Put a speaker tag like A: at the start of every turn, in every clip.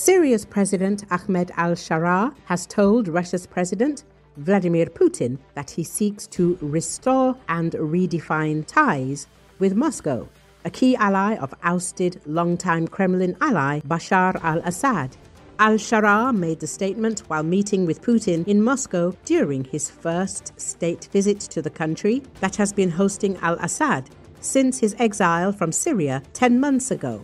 A: Syria's President Ahmed al-Sharaa has told Russia's President Vladimir Putin that he seeks to restore and redefine ties with Moscow, a key ally of ousted longtime Kremlin ally Bashar al-Assad. Al-Sharaa made the statement while meeting with Putin in Moscow during his first state visit to the country that has been hosting al-Assad since his exile from Syria 10 months ago.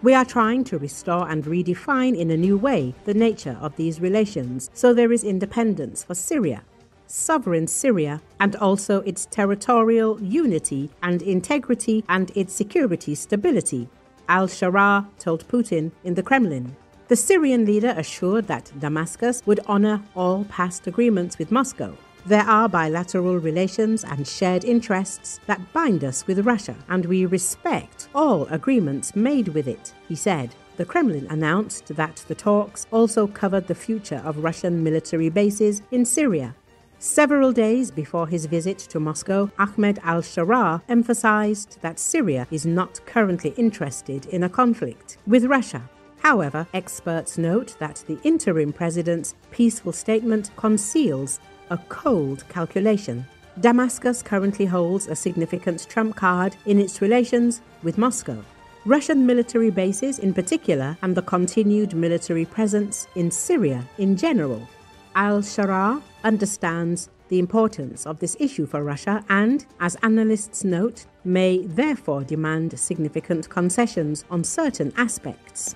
A: We are trying to restore and redefine in a new way the nature of these relations so there is independence for Syria, sovereign Syria, and also its territorial unity and integrity and its security stability, al-Sharaa told Putin in the Kremlin. The Syrian leader assured that Damascus would honor all past agreements with Moscow. There are bilateral relations and shared interests that bind us with Russia, and we respect all agreements made with it, he said. The Kremlin announced that the talks also covered the future of Russian military bases in Syria. Several days before his visit to Moscow, Ahmed al-Sharaa emphasized that Syria is not currently interested in a conflict with Russia. However, experts note that the interim president's peaceful statement conceals a cold calculation. Damascus currently holds a significant trump card in its relations with Moscow. Russian military bases in particular, and the continued military presence in Syria in general. Al-Sharaa understands the importance of this issue for Russia and, as analysts note, may therefore demand significant concessions on certain aspects.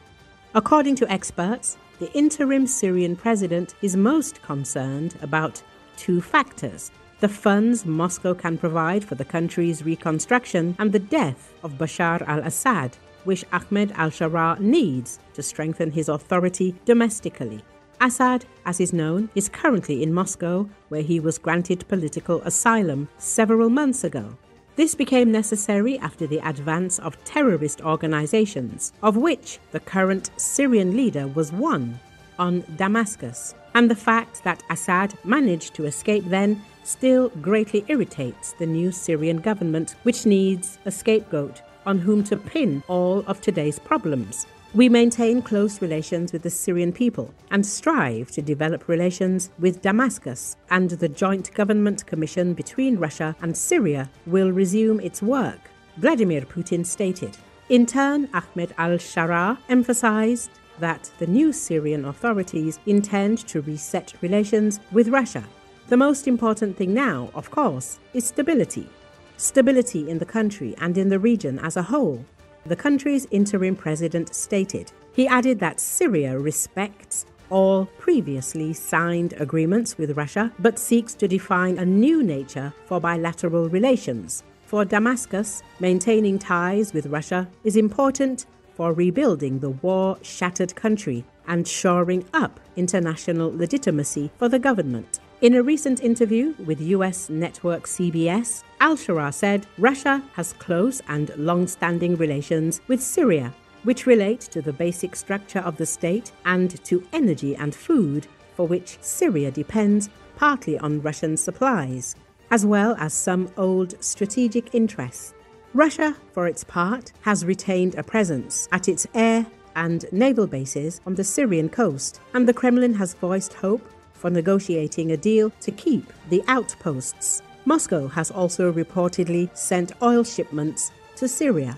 A: According to experts, the interim Syrian president is most concerned about two factors: the funds Moscow can provide for the country's reconstruction and the death of Bashar al-Assad, which Ahmed al-Sharaa needs to strengthen his authority domestically. Assad, as is known, is currently in Moscow, where he was granted political asylum several months ago. This became necessary after the advance of terrorist organizations, of which the current Syrian leader was one, on Damascus. And the fact that Assad managed to escape then still greatly irritates the new Syrian government, which needs a scapegoat on whom to pin all of today's problems. We maintain close relations with the Syrian people and strive to develop relations with Damascus, and the Joint Government Commission between Russia and Syria will resume its work, Vladimir Putin stated. In turn, Ahmed al-Sharaa emphasized that the new Syrian authorities intend to reset relations with Russia. The most important thing now, of course, is stability. Stability in the country and in the region as a whole, the country's interim president stated. He added that Syria respects all previously signed agreements with Russia, but seeks to define a new nature for bilateral relations. For Damascus, maintaining ties with Russia is important for rebuilding the war-shattered country and shoring up international legitimacy for the government. In a recent interview with US network CBS, al-Sharaa said Russia has close and long-standing relations with Syria, which relate to the basic structure of the state and to energy and food, for which Syria depends partly on Russian supplies, as well as some old strategic interests. Russia, for its part, has retained a presence at its air and naval bases on the Syrian coast, and the Kremlin has voiced hope for negotiating a deal to keep the outposts. Moscow has also reportedly sent oil shipments to Syria.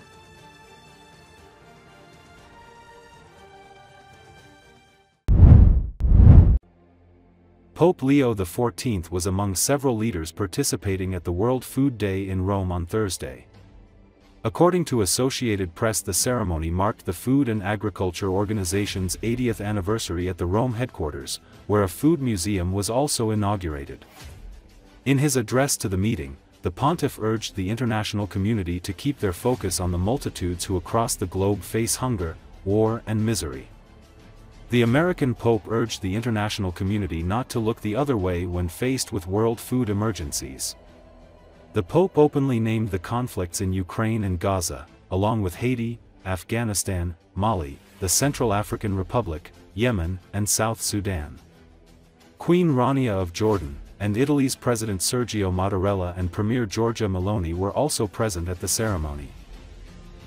B: Pope Leo XIV was among several leaders participating at the World Food Day in Rome on Thursday. According to Associated Press, the ceremony marked the Food and Agriculture Organization's 80th anniversary at the Rome headquarters, where a food museum was also inaugurated. In his address to the meeting, the pontiff urged the international community to keep their focus on the multitudes who across the globe face hunger, war, and misery. The American Pope urged the international community not to look the other way when faced with world food emergencies. The Pope openly named the conflicts in Ukraine and Gaza, along with Haiti, Afghanistan, Mali, the Central African Republic, Yemen, and South Sudan. Queen Rania of Jordan, and Italy's President Sergio Mattarella and Premier Giorgia Meloni were also present at the ceremony.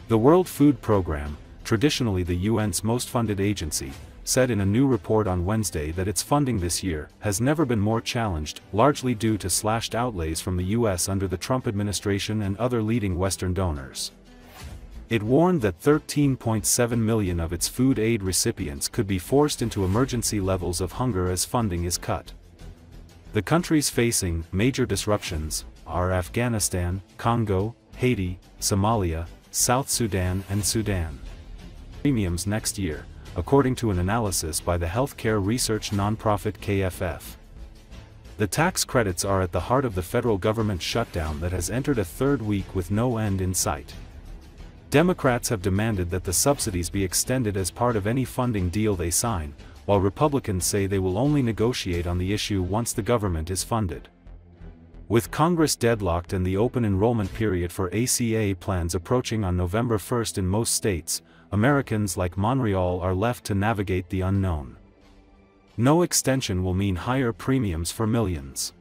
B: The World Food Programme, traditionally the UN's most funded agency, said in a new report on Wednesday that its funding this year has never been more challenged, largely due to slashed outlays from the U.S. under the Trump administration and other leading Western donors. It warned that 13.7 million of its food aid recipients could be forced into emergency levels of hunger as funding is cut. The countries facing major disruptions are Afghanistan, Congo, Haiti, Somalia, South Sudan and Sudan. Premiums next year, according to an analysis by the healthcare research nonprofit KFF. The tax credits are at the heart of the federal government shutdown that has entered a third week with no end in sight. Democrats have demanded that the subsidies be extended as part of any funding deal they sign, while Republicans say they will only negotiate on the issue once the government is funded. With Congress deadlocked and the open enrollment period for ACA plans approaching on November 1st in most states, Americans like Montreal are left to navigate the unknown. No extension will mean higher premiums for millions.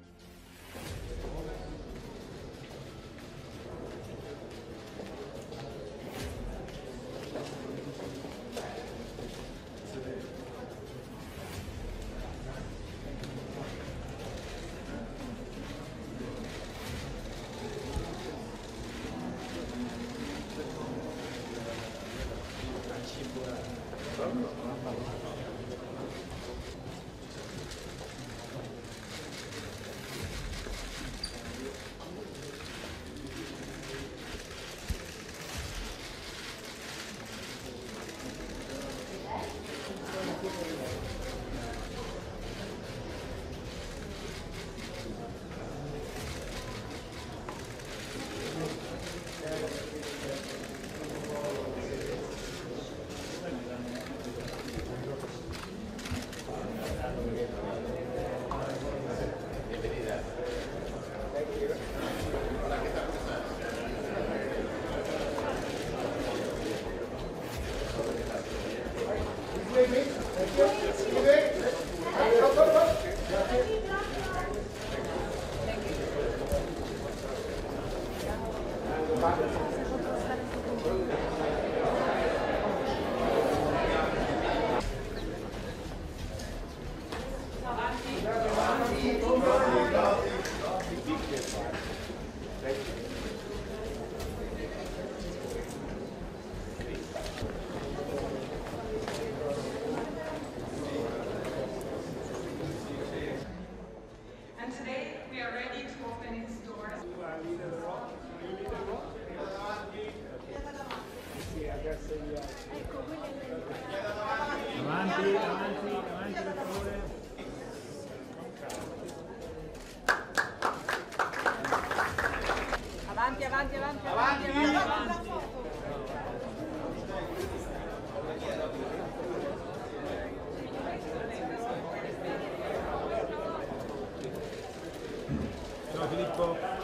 C: Filippo.